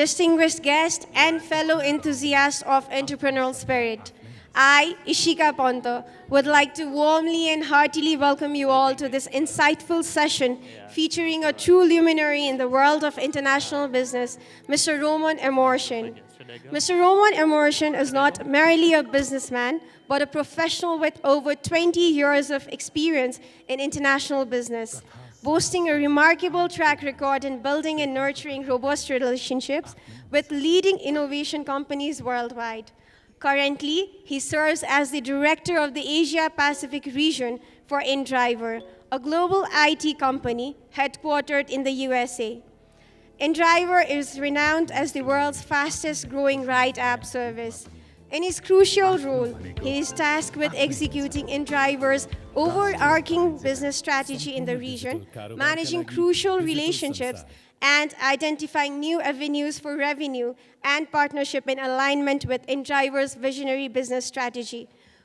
distinguished guest, and fellow enthusiast of entrepreneurial spirit. I, Ishika Ponto, would like to warmly and heartily welcome you all to this insightful session featuring a true luminary in the world of international business, Mr. Roman Ermoshin. Mr. Roman Ermoshin is not merely a businessman, but a professional with over 20 years of experience in international business, boasting a remarkable track record in building and nurturing robust relationships with leading innovation companies worldwide. Currently, he serves as the director of the Asia-Pacific region for inDrive, a global IT company headquartered in the USA. inDrive is renowned as the world's fastest-growing ride app service. In his crucial role, he is tasked with executing inDrive's overarching business strategy in the region, managing crucial relationships, and identifying new avenues for revenue and partnership in alignment with inDrive's visionary business strategy.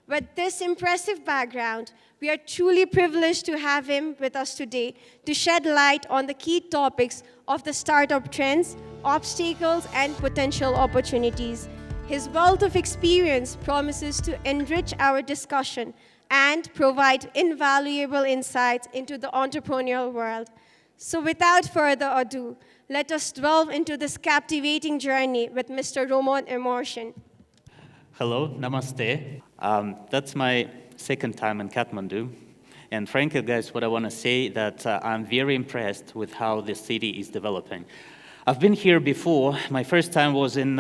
With this impressive background, we are truly privileged to have him with us today to shed light on the key topics of the startup trends, obstacles, and potential opportunities. His wealth of experience promises to enrich our discussion and provide invaluable insights into the entrepreneurial world. So without further ado, let us delve into this captivating journey with Mr. Roman Ermoshin. Hello, namaste. That's my second time in Kathmandu. And frankly, guys, what I want to say that I'm very impressed with how the city is developing. I've been here before. My first time was in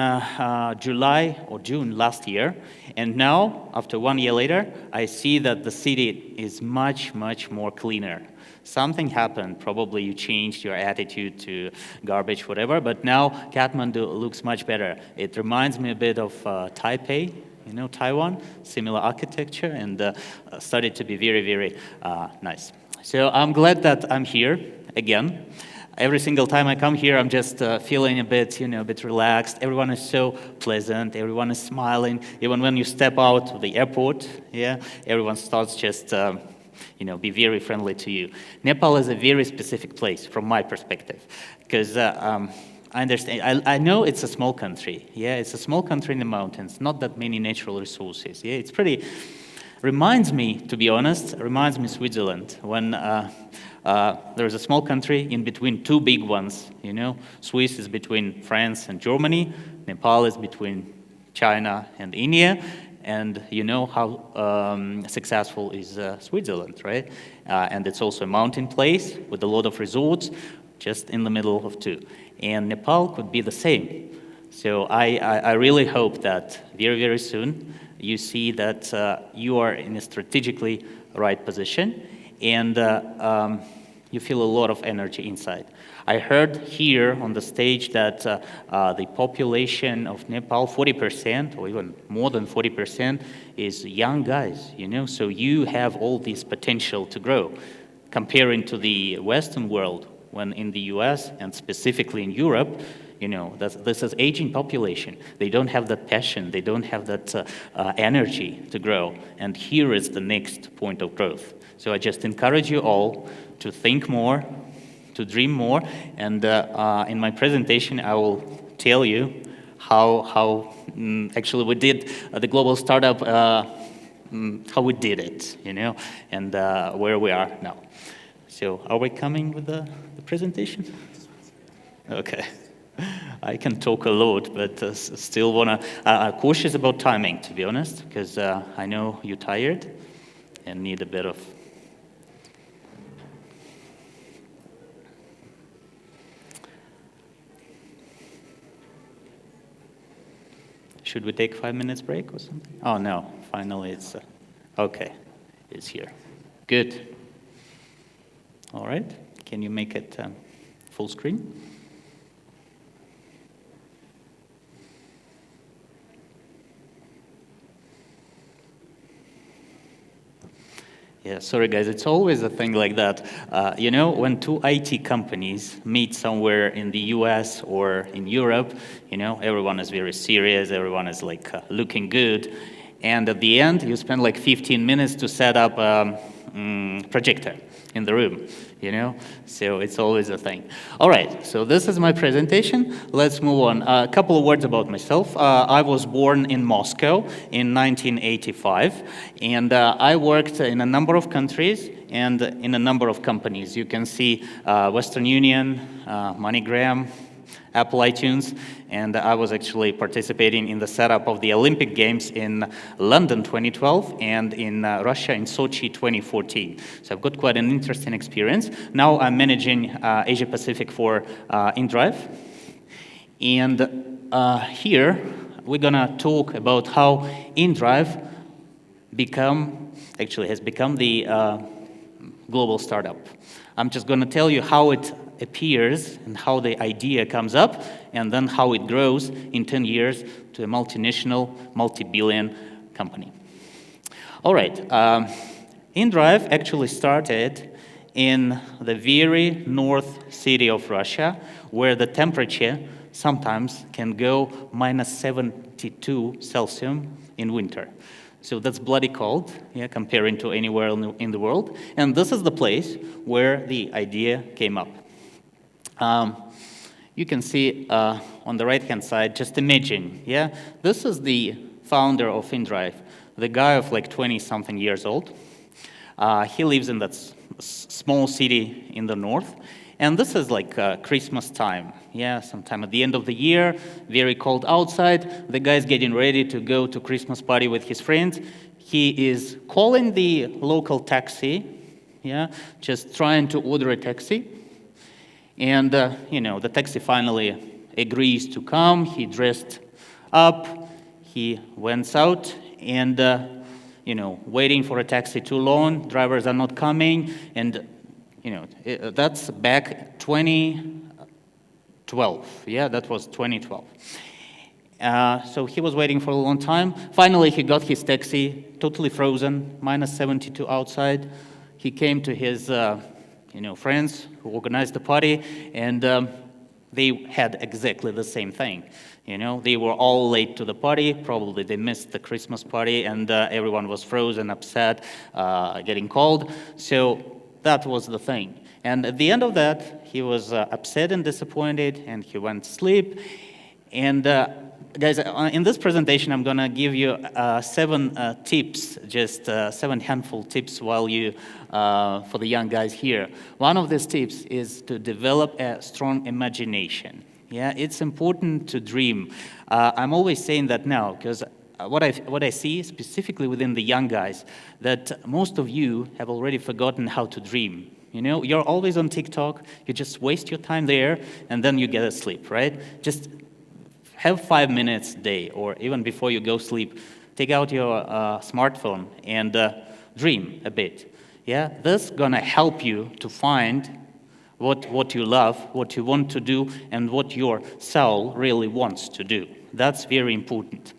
July or June last year. And now, after 1 year later, I see that the city is much, much more cleaner. Something happened. Probably you changed your attitude to garbage, whatever. But now Kathmandu looks much better. It reminds me a bit of Taipei, Taiwan, similar architecture, and started to be very, very nice. So I'm glad that I'm here again. Every single time I come here, I'm just feeling a bit relaxed. Everyone is so pleasant. Everyone is smiling. Even when you step out of the airport, everyone starts just be very friendly to you. Nepal is a very specific place from my perspective, because I understand. I know it's a small country. It's a small country in the mountains. Not that many natural resources. It's pretty. Reminds me, to be honest, Switzerland when there's a small country in between two big ones. Swiss is between France and Germany. Nepal is between China and India. And you know how successful is Switzerland, right? And it's also a mountain place with a lot of resorts, just in the middle of two. And Nepal could be the same. So I really hope that very, very soon you see that you are in a strategically right position and you feel a lot of energy inside. I heard here on the stage that the population of Nepal, 40% or even more than 40% is young guys, so you have all this potential to grow. Comparing to the Western world, when in the US and specifically in Europe, this is aging population. They don't have that passion, they don't have that energy to grow. And here is the next point of growth. So I just encourage you all to think more, to dream more, and in my presentation I will tell you how actually we did the global startup, how we did it, and where we are now. So are we coming with the presentation? Okay. I can talk a lot, but still wanna cautious about timing, to be honest, because I know you're tired and need a bit of. Should we take 5 minutes break or something? Oh no, finally it's okay. It's here. Good. All right. Can you make it full screen? Yeah, sorry guys, it's always a thing like that. When two IT companies meet somewhere in the US or in Europe, everyone is very serious, everyone is like looking good. And at the end, you spend like 15 minutes to set up a projector in the room, you know? So it's always a thing. All right, so this is my presentation. Let's move on. A couple of words about myself. I was born in Moscow in 1985, and I worked in a number of countries and in a number of companies. You can see Western Union, MoneyGram, Apple iTunes, and I was actually participating in the setup of the Olympic Games in London 2012 and in Russia in Sochi 2014. So I've got quite an interesting experience. Now I'm managing Asia Pacific for inDrive, and here we're gonna talk about how inDrive has become the global startup. I'm just gonna tell you how it appears and how the idea comes up, and then how it grows in 10 years to a multinational, multi-billion company. All right, inDrive actually started in the very north city of Russia, where the temperature sometimes can go minus 72 Celsius in winter. So that's bloody cold, yeah, comparing to anywhere in the world. And this is the place where the idea came up. You can see on the right-hand side, just imagine, yeah? This is the founder of inDrive, the guy of like 20-something years old. He lives in that small city in the north. And this is like Christmas time, yeah, sometime at the end of the year, very cold outside. The guy's getting ready to go to Christmas party with his friends. He is calling the local taxi, yeah, just trying to order a taxi. And, you know, the taxi finally agrees to come. He dressed up, he went out, and, you know, waiting for a taxi too long, drivers are not coming, and, you know, that's back 2012. Yeah, that was 2012. So he was waiting for a long time. Finally, he got his taxi, totally frozen, minus 72 outside. He came to his you know, friends who organized the party, and they had exactly the same thing. You know, they were all late to the party. Probably they missed the Christmas party, and everyone was frozen, upset, getting cold. So that was the thing. And at the end of that, he was upset and disappointed, and he went to sleep. And guys, in this presentation, I'm going to give you 7 tips, just 7 handful tips while you, for the young guys here. One of these tips is to develop a strong imagination. Yeah, it's important to dream. I'm always saying that now, because what I see specifically within the young guys, that most of you have already forgotten how to dream. You know, you're always on TikTok, you just waste your time there, and then you get asleep, right? Just have 5 minutes a day, or even before you go sleep, take out your smartphone and dream a bit. Yeah, this is gonna help you to find what you love, what you want to do, and what your soul really wants to do. That's very important.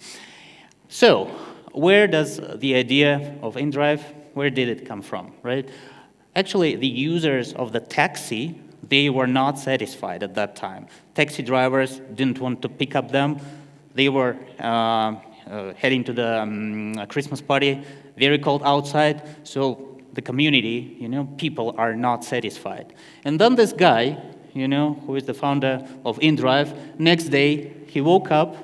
So, where does the idea of inDrive, where did it come from, right? Actually, the users of the taxi, they were not satisfied at that time. Taxi drivers didn't want to pick up them. They were heading to the Christmas party, very cold outside, so the community, you know, people are not satisfied. And then this guy, you know, who is the founder of inDrive, next day, he woke up,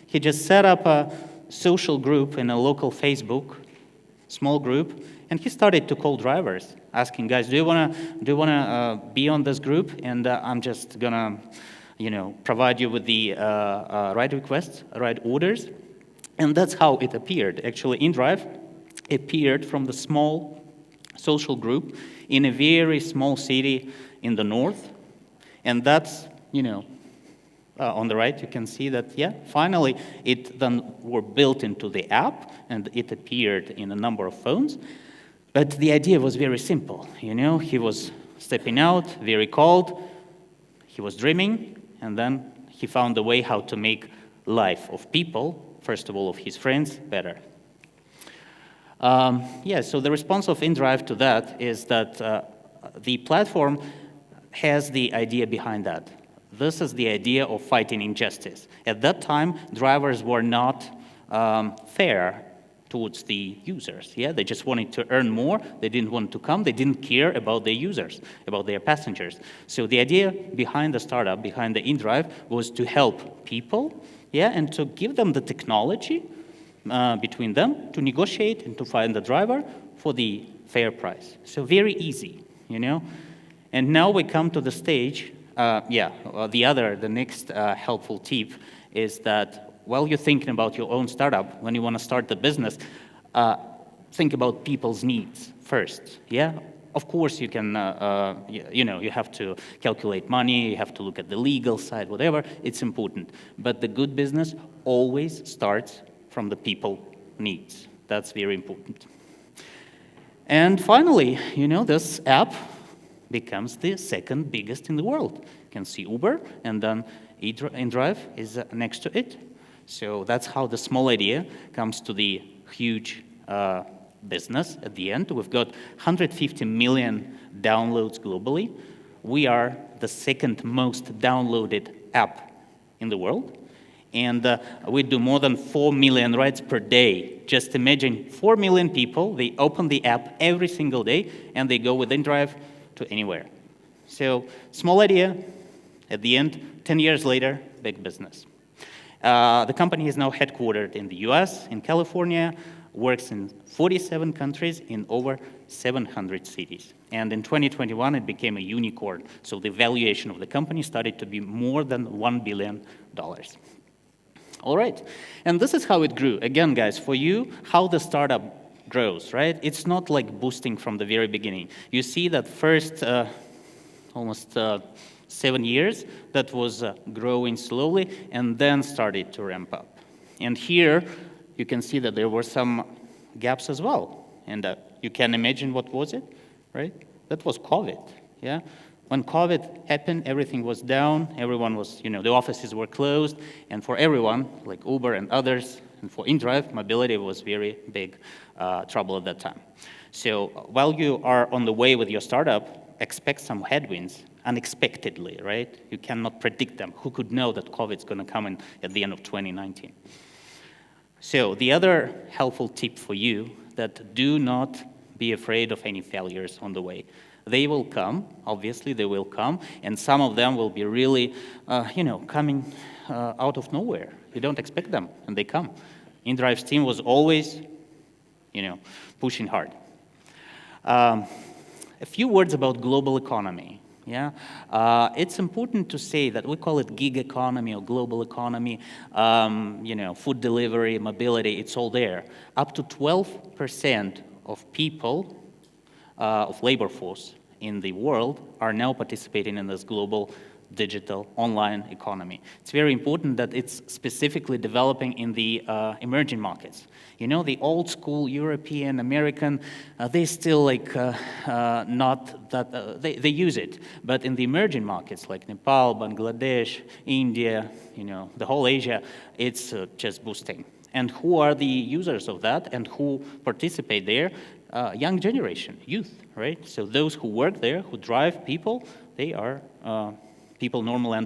he just set up a social group in a local Facebook, small group, and he started to call drivers, asking guys, do you wanna be on this group? And I'm just gonna, you know, provide you with the ride requests, ride orders. And that's how it appeared. Actually, inDrive appeared from the small social group in a very small city in the north. And that's, you know, on the right, you can see that, yeah, finally, it then were built into the app, and it appeared in a number of phones. But the idea was very simple, you know, he was stepping out, very cold, he was dreaming, and then he found a way how to make life of people, first of all of his friends, better. Yeah, so the response of inDrive to that is that the platform has the idea behind that. This is the idea of fighting injustice. At that time, drivers were not fair towards the users. Yeah, they just wanted to earn more. They didn't want to come. They didn't care about their users, about their passengers. So the idea behind the startup, behind the inDrive, was to help people, yeah, and to give them the technology between them to negotiate and to find the driver for the fair price. So very easy, you know. And now we come to the stage. The next helpful tip is that while you're thinking about your own startup, when you want to start the business, think about people's needs first. Yeah, of course you can. You have to calculate money. You have to look at the legal side, whatever. It's important, but the good business always starts from the people needs. That's very important. And finally, this app becomes the second biggest in the world. You can see Uber, and then inDrive is next to it. So that's how the small idea comes to the huge business at the end. We've got 150 million downloads globally. We are the second most downloaded app in the world. And we do more than 4 million rides per day. Just imagine 4 million people, they open the app every single day, and they go with inDrive to anywhere. So small idea, at the end, 10 years later, big business. The company is now headquartered in the US, in California, works in 47 countries in over 700 cities. And in 2021, it became a unicorn. So the valuation of the company started to be more than $1 billion. All right, and this is how it grew. Again, guys, for you, how the startup grows, right? It's not like boosting from the very beginning. You see that first almost 7 years, that was growing slowly and then started to ramp up. And here, you can see that there were some gaps as well. And you can imagine what was it, right? That was COVID, yeah? When COVID happened, everything was down, everyone was, the offices were closed, and for everyone, like Uber and others, and for inDrive, mobility was very big trouble at that time. So while you are on the way with your startup, expect some headwinds unexpectedly, right? You cannot predict them. Who could know that COVID's going to come in at the end of 2019? So the other helpful tip for you, that do not be afraid of any failures on the way. They will come, obviously they will come, and some of them will be really, coming out of nowhere. You don't expect them, and they come. inDrive's team was always, pushing hard. A few words about global economy. Yeah, it's important to say that we call it gig economy or global economy. Food delivery, mobility, it's all there. Up to 12% of people, of labor force in the world, are now participating in this global digital online economy. It's very important that it's specifically developing in the emerging markets. The old school European, American, they still not that, they use it. But in the emerging markets like Nepal, Bangladesh, India, the whole Asia, it's just boosting. And who are the users of that and who participate there? Young generation, youth, right? So those who work there, who drive people, they are people normally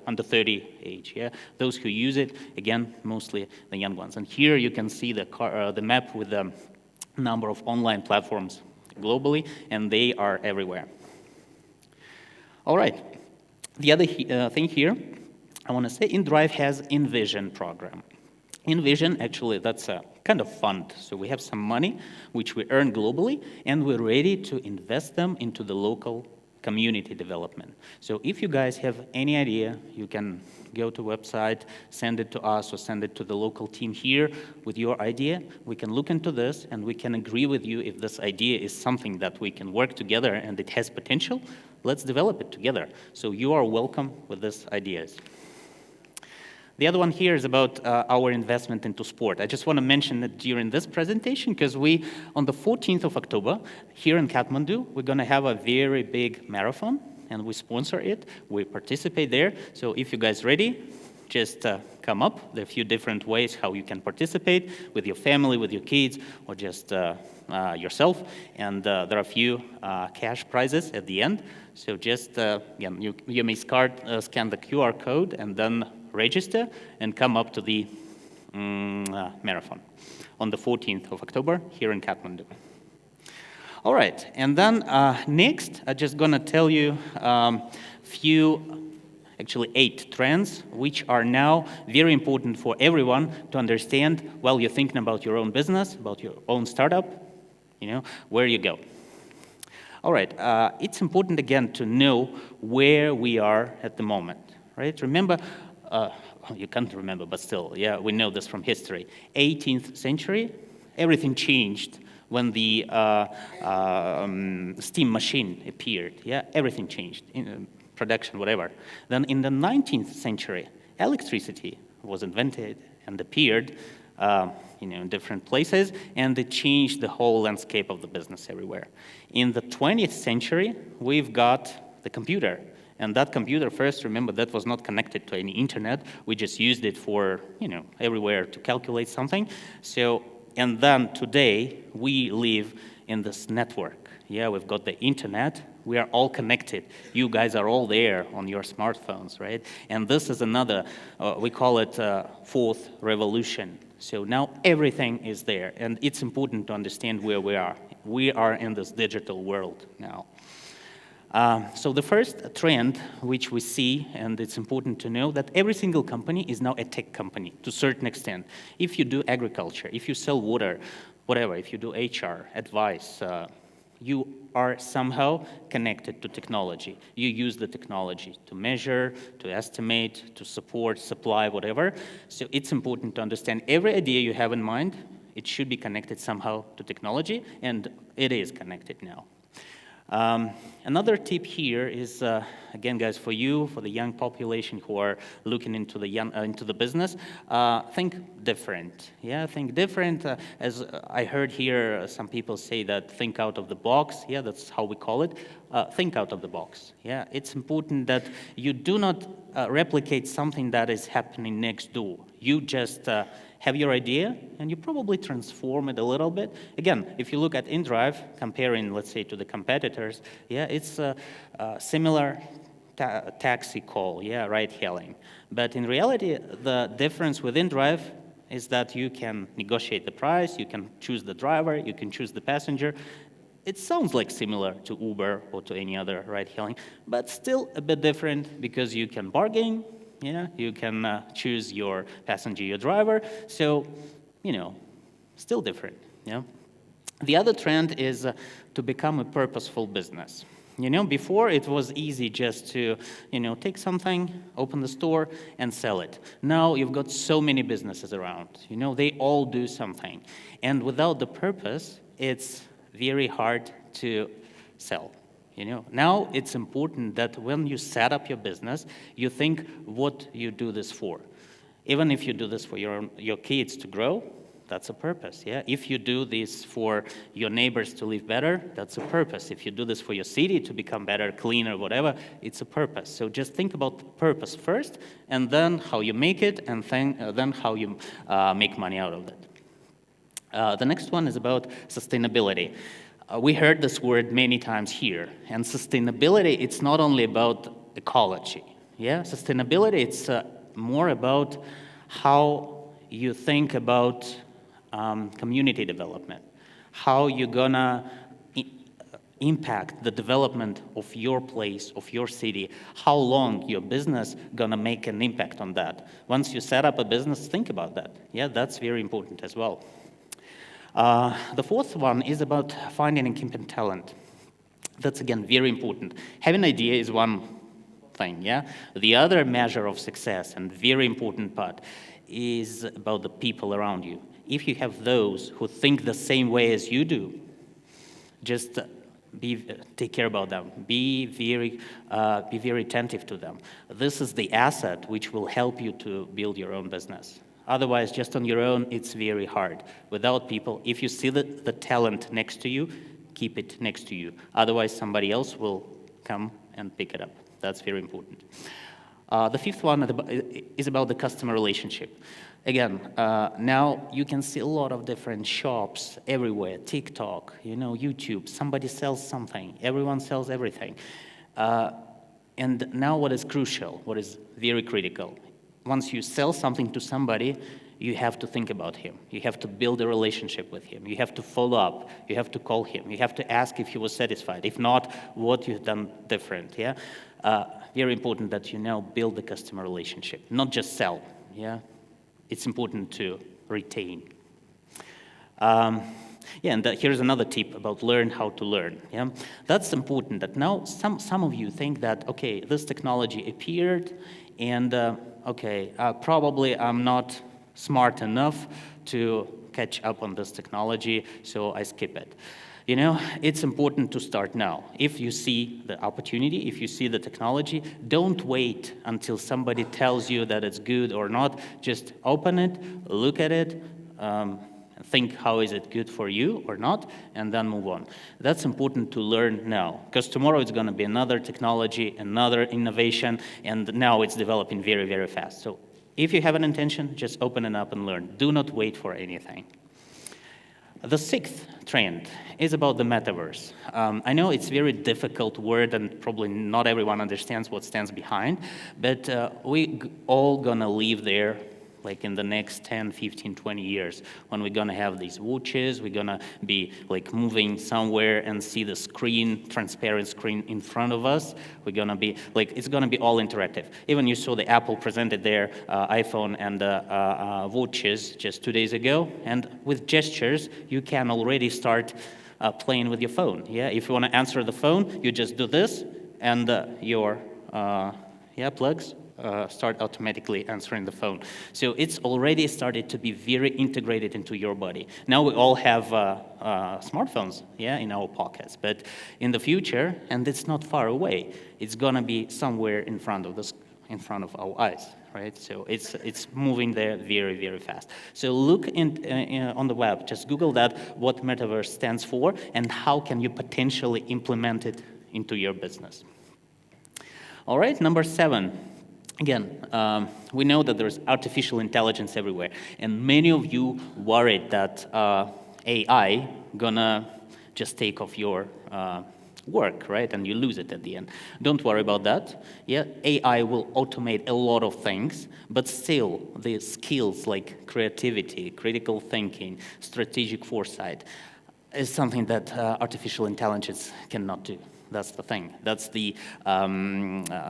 under 30 age, yeah? Those who use it, again, mostly the young ones. And here you can see the map with the number of online platforms globally, and they are everywhere. All right, the other thing here, I want to say inDrive has inVision program. inVision, actually, that's a kind of fund. So we have some money, which we earn globally, and we're ready to invest them into the local community development. So if you guys have any idea, you can go to website, send it to us, or send it to the local team here with your idea. We can look into this, and we can agree with you if this idea is something that we can work together and it has potential. Let's develop it together. So you are welcome with these ideas. The other one here is about our investment into sport. I just want to mention it during this presentation because on the 14th of October, here in Kathmandu, we're going to have a very big marathon, and we sponsor it. We participate there. So if you guys ready, just come up. There are a few different ways how you can participate with your family, with your kids, or just yourself. And there are a few cash prizes at the end. So just, again, you may scan the QR code and then register and come up to the marathon on the 14th of October here in Kathmandu. All right, and then next, I'm just gonna tell you actually 8 trends, which are now very important for everyone to understand while you're thinking about your own business, about your own startup, where you go. All right, it's important again to know where we are at the moment, right? Remember, you can't remember, but still, yeah, we know this from history. 18th century, everything changed when the steam machine appeared. Yeah, everything changed in production, whatever. Then in the 19th century, electricity was invented and appeared, in different places, and it changed the whole landscape of the business everywhere. In the 20th century, we've got the computer. And that computer, first, remember, that was not connected to any internet. We just used it for, everywhere to calculate something. And then today, we live in this network. Yeah, we've got the internet. We are all connected. You guys are all there on your smartphones, right? And this is another, we call it fourth revolution. So now everything is there. And it's important to understand where we are. We are in this digital world now. So the first trend which we see, and it's important to know that every single company is now a tech company to a certain extent. If you do agriculture, if you sell water, whatever, if you do HR, advice, you are somehow connected to technology. You use the technology to measure, to estimate, to support, supply, whatever. So it's important to understand every idea you have in mind, it should be connected somehow to technology, and it is connected now. Another tip here is, again, guys, for you, for the young population who are looking into the business, think different. Yeah, think different. As I heard here, some people say that think out of the box. Yeah, that's how we call it. Think out of the box. Yeah, it's important that you do not replicate something that is happening next door. You just have your idea, and you probably transform it a little bit. Again, if you look at inDrive, comparing, let's say, to the competitors, yeah, it's a similar taxi call, yeah, ride-hailing. But in reality, the difference with inDrive is that you can negotiate the price, you can choose the driver, you can choose the passenger. It sounds like similar to Uber or to any other ride-hailing, but still a bit different because you can bargain. Yeah, you can choose your passenger, your driver. So, still different. Yeah. The other trend is to become a purposeful business. Before it was easy just to, take something, open the store, and sell it. Now you've got so many businesses around. They all do something, and without the purpose, it's very hard to sell. Now it's important that when you set up your business, you think what you do this for. Even if you do this for your kids to grow, that's a purpose, yeah? If you do this for your neighbors to live better, that's a purpose. If you do this for your city to become better, cleaner, whatever, it's a purpose. So just think about the purpose first, and then how you make it, and then how you make money out of it. The next one is about sustainability. We heard this word many times here, and sustainability, it's not only about ecology. Yeah, sustainability, it's more about how you think about community development, how you're gonna impact the development of your place, of your city, how long your business gonna make an impact on that. Once you set up a business, think about that. Yeah, that's very important as well. The fourth one is about finding and keeping talent. That's, again, very important. Having an idea is one thing, yeah? The other measure of success, and very important part, is about the people around you. If you have those who think the same way as you do, just take care about them. Be very attentive to them. This is the asset which will help you to build your own business. Otherwise, just on your own, it's very hard. Without people, if you see the talent next to you, keep it next to you. Otherwise, somebody else will come and pick it up. That's very important. The fifth one is about the customer relationship. Again, now you can see a lot of different shops everywhere, TikTok, YouTube, somebody sells something, everyone sells everything. And now what is crucial, what is very critical, once you sell something to somebody, you have to think about him. You have to build a relationship with him. You have to follow up. You have to call him. You have to ask if he was satisfied. If not, what you've done different, yeah? Very important that you now build the customer relationship, not just sell, yeah? It's important to retain. Yeah, and here's another tip about learn how to learn. Yeah, that's important. That now some of you think that okay, this technology appeared, and okay, probably I'm not smart enough to catch up on this technology, so I skip it. You know, it's important to start now. If you see the opportunity, if you see the technology, don't wait until somebody tells you that it's good or not. Just open it, look at it. Think how is it good for you or not, and then move on. That's important to learn now, because tomorrow it's going to be another technology, another innovation, and now it's developing very, very fast. So if you have an intention, just open it up and learn. Do not wait for anything. The sixth trend is about the metaverse. I know it's a very difficult word and probably not everyone understands what stands behind, but we all gonna live there like in the next 10, 15, 20 years, when we're gonna have these watches, we're gonna be like moving somewhere and see the screen, transparent screen in front of us. We're gonna be like, it's gonna be all interactive. Even you saw the Apple presented their iPhone and watches just 2 days ago, and with gestures, you can already start playing with your phone. Yeah, if you wanna answer the phone, you just do this, and your plugs start automatically answering the phone. So it's already started to be very integrated into your body. Now we all have smartphones, yeah, in our pockets. But in the future, and it's not far away, it's gonna be somewhere in front of our eyes, right? So it's moving there very, very fast. So look on the web, just Google that, what metaverse stands for, and how can you potentially implement it into your business. All right, number 7. Again, we know that there's artificial intelligence everywhere, and many of you worried that AI gonna just take off your work, right? And you lose it at the end. Don't worry about that. Yeah, AI will automate a lot of things, but still the skills like creativity, critical thinking, strategic foresight is something that artificial intelligence cannot do. That's the thing. That's the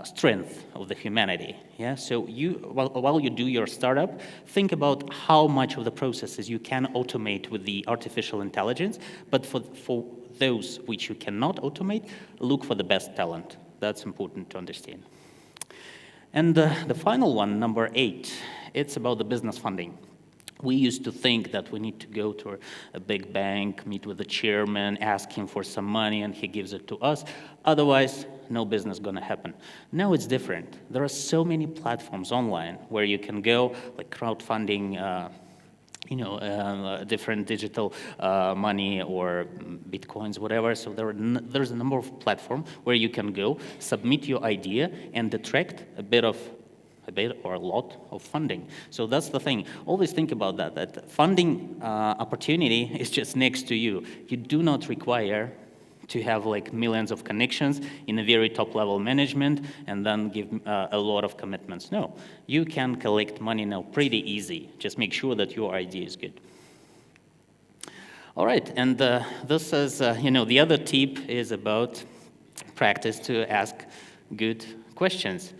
strength of the humanity. Yeah. So while you do your startup, think about how much of the processes you can automate with the artificial intelligence. But for those which you cannot automate, look for the best talent. That's important to understand. And the final one, number 8, it's about the business funding. We used to think that we need to go to a big bank, meet with the chairman, ask him for some money, and he gives it to us. Otherwise, no business gonna happen. Now it's different. There are so many platforms online where you can go, like crowdfunding, different digital money or bitcoins, whatever. So there's a number of platforms where you can go, submit your idea, and attract a bit or a lot of funding. So that's the thing. Always think about that funding opportunity is just next to you. You do not require to have like millions of connections in a very top level management and then give a lot of commitments. No, you can collect money now pretty easy. Just make sure that your idea is good. All right, and this is, the other tip is about practice to ask good questions.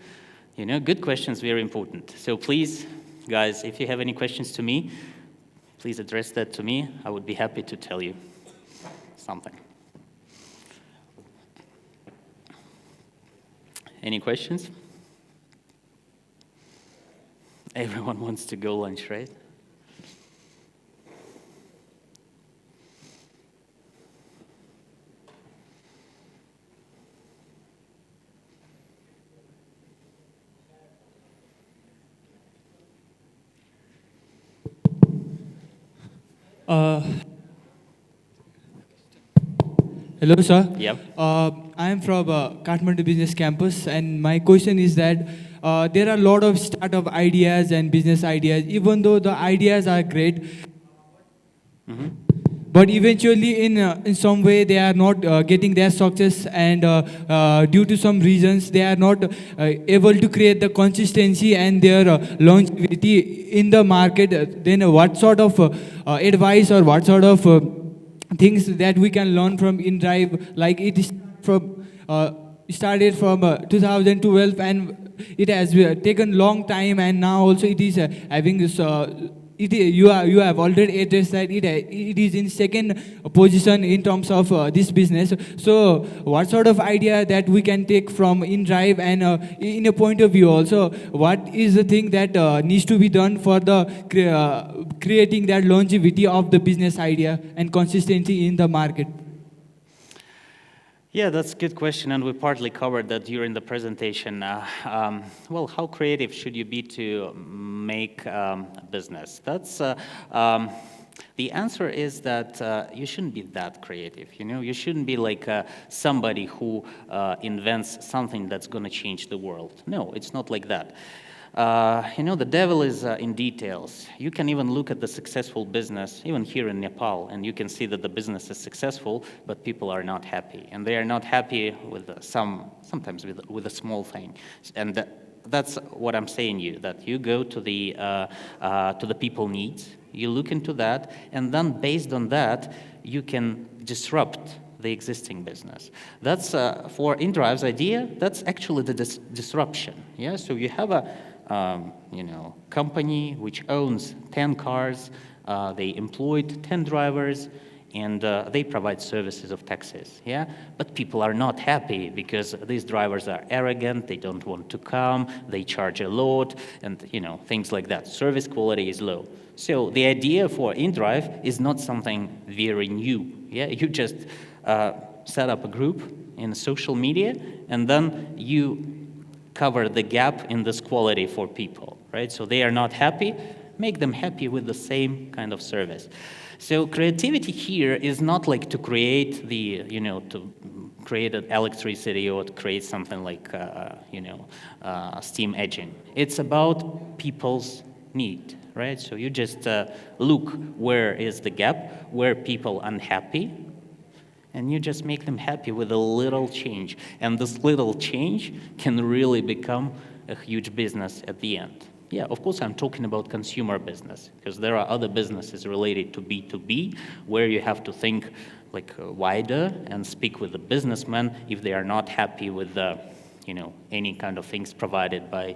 Good questions, very important. So please, guys, if you have any questions to me, please address that to me. I would be happy to tell you something. Any questions? Everyone wants to go lunch, right? Hello, sir. Yep. I am from Kathmandu Business Campus, and my question is that there are a lot of startup ideas and business ideas. Even though the ideas are great, but eventually in some way they are not getting their success, and due to some reasons they are not able to create the consistency and their longevity in the market. Then what sort of advice or what sort of things that we can learn from inDrive? Like it is from started from 2012, and it has taken long time, and now also it is having this. You have already addressed that it is in second position in terms of this business. So what sort of idea that we can take from inDrive, and in a point of view also, what is the thing that needs to be done for the creating that longevity of the business idea and consistency in the market? Yeah, that's a good question, and we partly covered that during the presentation. Well, how creative should you be to make a business? The answer is that you shouldn't be that creative. You shouldn't be like somebody who invents something that's going to change the world. No, it's not like that. The devil is in details. You can even look at the successful business, even here in Nepal, and you can see that the business is successful, but people are not happy. And they are not happy with sometimes with a small thing. And that's what I'm saying you, that you go to the people needs, you look into that, and then based on that, you can disrupt the existing business. That's for inDrive's idea. That's actually the disruption. Yeah. So you have a company which owns 10 cars. They employed 10 drivers, and they provide services of taxis. Yeah. But people are not happy because these drivers are arrogant. They don't want to come. They charge a lot, and things like that. Service quality is low. So the idea for inDrive is not something very new. Yeah. You just set up a group in social media, and then you cover the gap in this quality for people, right? So they are not happy, make them happy with the same kind of service. So creativity here is not like to create to create an electricity or to create something like, steam engine. It's about people's need, right? So you just look where is the gap, where people unhappy, and you just make them happy with a little change. And this little change can really become a huge business at the end. Yeah, of course, I'm talking about consumer business, because there are other businesses related to B2B where you have to think like wider and speak with the businessmen if they are not happy with the any kind of things provided by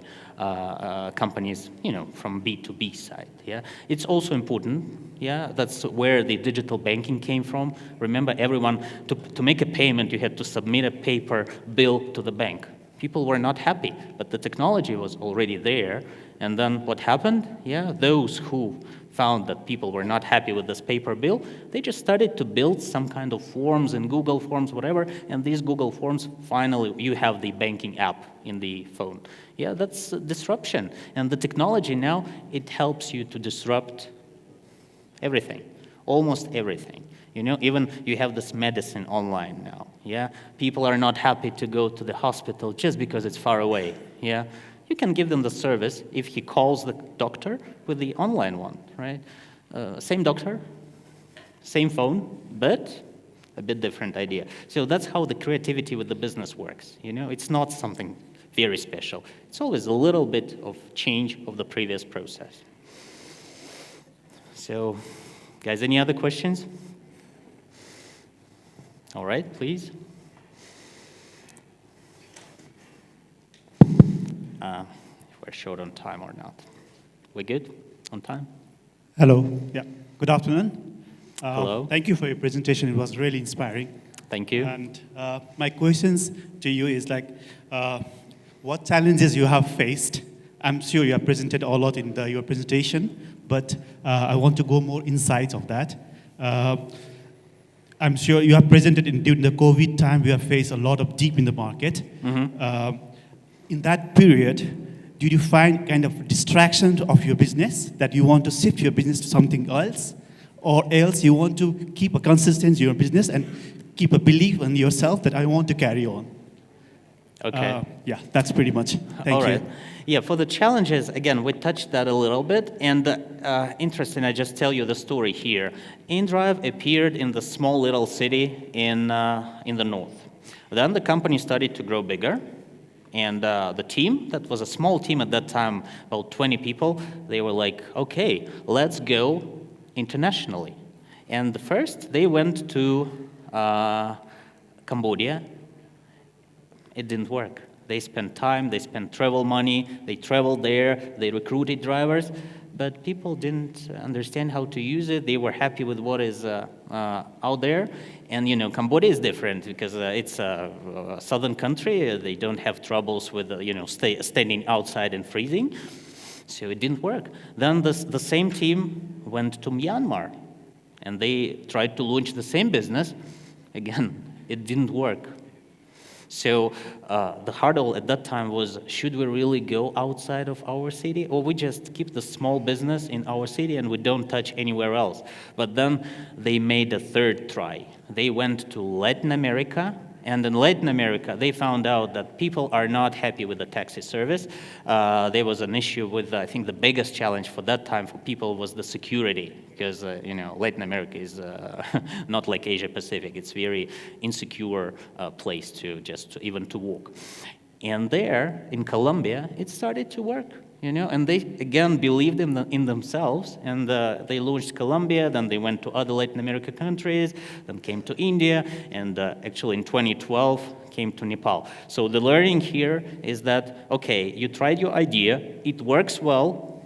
companies, from B2B side. Yeah, it's also important. Yeah, that's where the digital banking came from. Remember, everyone to make a payment, you had to submit a paper bill to the bank. People were not happy, but the technology was already there. And then what happened? Yeah, those who found that people were not happy with this paper bill, they just started to build some kind of forms in Google Forms, whatever, and these Google Forms, finally, you have the banking app in the phone. Yeah, that's disruption. And the technology now, it helps you to disrupt everything, almost everything. Even you have this medicine online now. Yeah, people are not happy to go to the hospital just because it's far away. Yeah. You can give them the service if he calls the doctor with the online one, right? Same doctor, same phone, but a bit different idea. So that's how the creativity with the business works. It's not something very special. It's always a little bit of change of the previous process. So, guys, any other questions? All right, please. If we're short on time or not. We good on time? Hello. Yeah. Good afternoon. Hello. Thank you for your presentation. It was really inspiring. Thank you. And my questions to you is what challenges you have faced? I'm sure you have presented a lot in your presentation, but I want to go more insights of that. I'm sure you have presented during the COVID time, we have faced a lot of dip in the market. Mm-hmm. In that period, did you find kind of distraction of your business that you want to shift your business to something else, or else you want to keep a consistency in your business and keep a belief in yourself that I want to carry on? Okay. Yeah, that's pretty much. Thank All you. right. Yeah, for the challenges, again, we touched that a little bit. And interesting, I just tell you the story here. inDrive appeared in the small little city in the north. Then the company started to grow bigger. And the team, that was a small team at that time, about 20 people, they were like, okay, let's go internationally. And first, they went to Cambodia. It didn't work. They spent time, they spent travel money, they traveled there, they recruited drivers, but people didn't understand how to use it. They were happy with what is out there. And Cambodia is different because it's a southern country. They don't have troubles with standing outside and freezing. So it didn't work. Then the same team went to Myanmar, and they tried to launch the same business. Again, it didn't work. So the hurdle at that time was, should we really go outside of our city, or we just keep the small business in our city and we don't touch anywhere else? But then they made a third try. They went to Latin America, and in Latin America, they found out that people are not happy with the taxi service. There was an issue with, I think the biggest challenge for that time for people was the security, because Latin America is not like Asia Pacific. It's very insecure place even to walk. And there in Colombia, it started to work. And they again believed in themselves, and they launched Colombia. Then they went to other Latin American countries, then came to India, and actually in 2012 came to Nepal. So the learning here is that, okay, you tried your idea, it works well,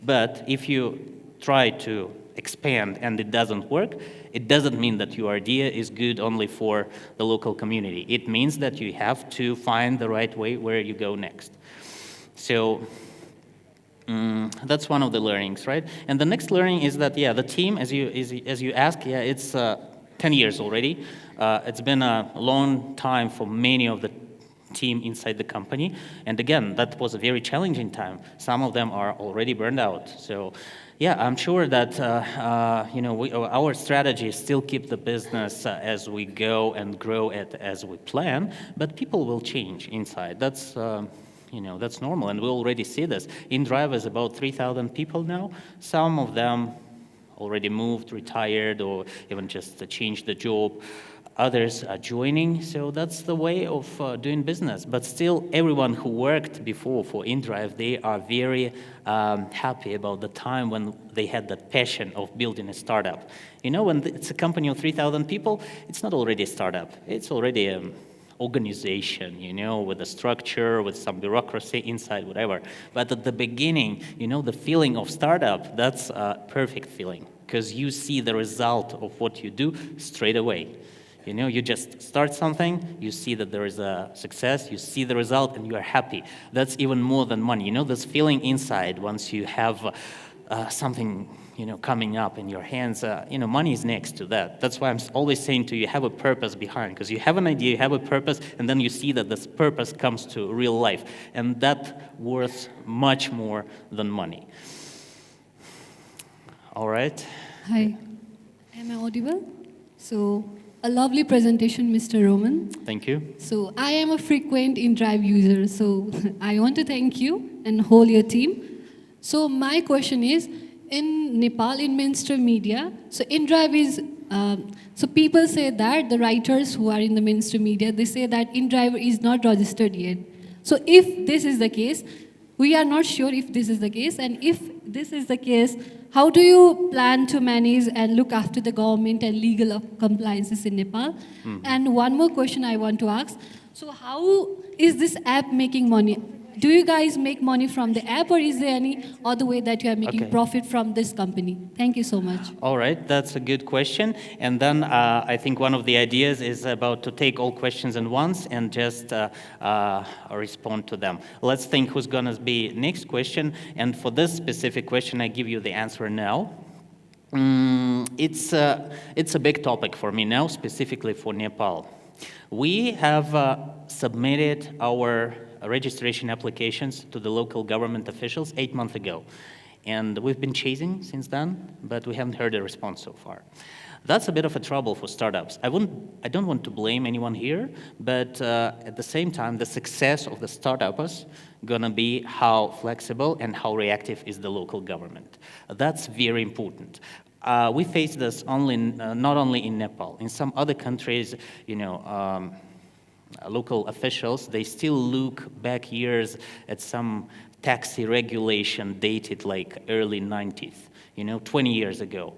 but if you try to expand and it doesn't work, it doesn't mean that your idea is good only for the local community. It means that you have to find the right way where you go next. So that's one of the learnings, right? And the next learning is that, the team, as you ask, it's 10 years already. It's been a long time for many of the team inside the company. And again, that was a very challenging time. Some of them are already burned out. So, I'm sure that, our strategy is still keep the business as we go and grow it as we plan, but people will change inside. That's normal, and we already see this. inDrive is about 3,000 people now. Some of them already moved, retired, or even just changed the job. Others are joining, so that's the way of doing business. But still, everyone who worked before for inDrive, they are very happy about the time when they had that passion of building a startup. When it's a company of 3,000 people, it's not already a startup. It's already organization, with a structure, with some bureaucracy inside, whatever. But at the beginning, the feeling of startup, that's a perfect feeling, because you see the result of what you do straight away. You just start something, you see that there is a success, you see the result, and you are happy. That's even more than money. This feeling inside once you have something coming up in your hands, money is next to that. That's why I'm always saying to you, have a purpose behind, because you have an idea, you have a purpose, and then you see that this purpose comes to real life, and that worth much more than money. All right. Hi, am I audible? So, a lovely presentation, Mr. Roman. Thank you. So, I am a frequent inDrive user, so I want to thank you and whole your team. So, my question is, in Nepal, in mainstream media, so inDrive is, so people say that, the writers who are in the mainstream media, they say that inDrive is not registered yet. So if this is the case, we are not sure if this is the case, and if this is the case, how do you plan to manage and look after the government and legal compliances in Nepal? And one more question I want to ask. So how is this app making money? Do you guys make money from the app, or is there any other way that you are making profit from this company? Thank you so much. All right, that's a good question. And then I think one of the ideas is about to take all questions in once and just respond to them. Let's think who's going to be next question. And for this specific question, I give you the answer now. It's a big topic for me now, specifically for Nepal. We have submitted our registration applications to the local government officials 8 months ago. And we've been chasing since then, but we haven't heard a response so far. That's a bit of a trouble for startups. I don't want to blame anyone here, but at the same time, the success of the startups gonna be how flexible and how reactive is the local government. That's very important. We face this not only in Nepal. In some other countries, local officials, they still look back years at some taxi regulation dated like early 90s, 20 years ago.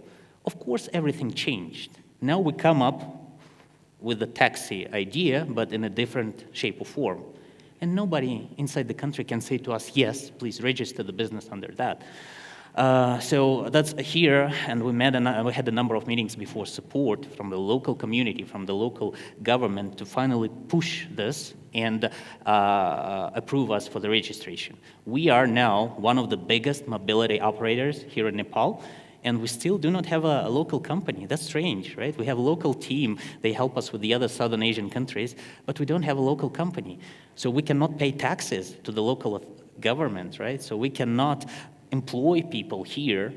Of course, everything changed. Now we come up with the taxi idea, but in a different shape or form. And nobody inside the country can say to us, yes, please register the business under that. So that's here, and we had a number of meetings before support from the local community, from the local government to finally push this and approve us for the registration. We are now one of the biggest mobility operators here in Nepal, and we still do not have a local company. That's strange, right? We have a local team. They help us with the other Southern Asian countries, but we don't have a local company. So we cannot pay taxes to the local government, right? So we cannot employ people here,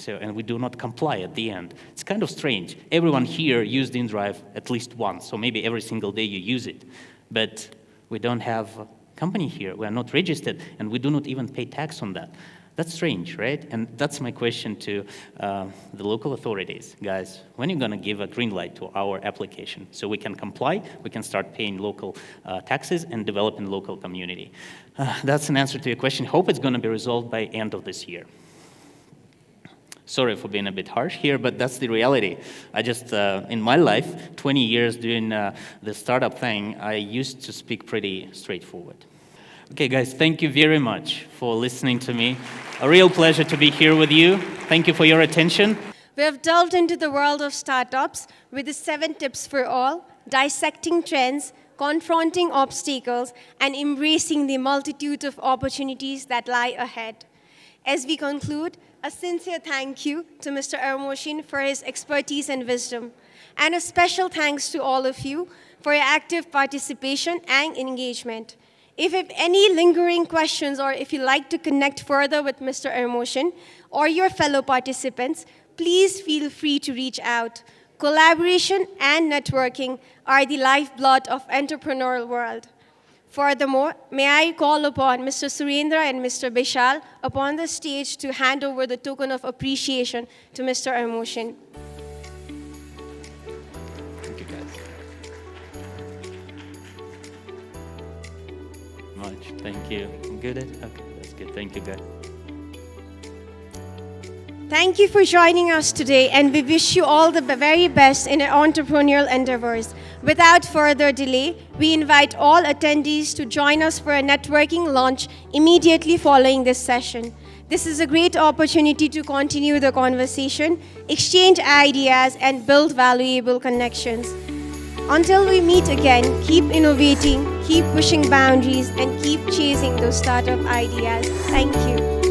and we do not comply at the end. It's kind of strange. Everyone here used inDrive at least once, so maybe every single day you use it. But we don't have a company here. We are not registered, and we do not even pay tax on that. That's strange, right? And that's my question to the local authorities. Guys, when are you going to give a green light to our application so we can comply, we can start paying local taxes and developing local community? That's an answer to your question. Hope it's going to be resolved by end of this year. Sorry for being a bit harsh here, but that's the reality. I just, in my life, 20 years doing the startup thing, I used to speak pretty straightforward. Okay, guys, thank you very much for listening to me. A real pleasure to be here with you. Thank you for your attention. We have delved into the world of startups with the 7 tips for all, dissecting trends, confronting obstacles, and embracing the multitude of opportunities that lie ahead. As we conclude, a sincere thank you to Mr. Ermoshin for his expertise and wisdom, and a special thanks to all of you for your active participation and engagement. If you have any lingering questions or if you'd like to connect further with Mr. Ermoshin or your fellow participants, please feel free to reach out. Collaboration and networking are the lifeblood of entrepreneurial world. Furthermore, may I call upon Mr. Surendra and Mr. Bishal upon the stage to hand over the token of appreciation to Mr. Ermoshin. Thank you, guys. Much. Thank you. Good? Okay, that's good. Thank you, guys. Thank you for joining us today, and we wish you all the very best in your entrepreneurial endeavors. Without further delay, we invite all attendees to join us for a networking launch immediately following this session. This is a great opportunity to continue the conversation, exchange ideas, and build valuable connections. Until we meet again, keep innovating, keep pushing boundaries, and keep chasing those startup ideas. Thank you.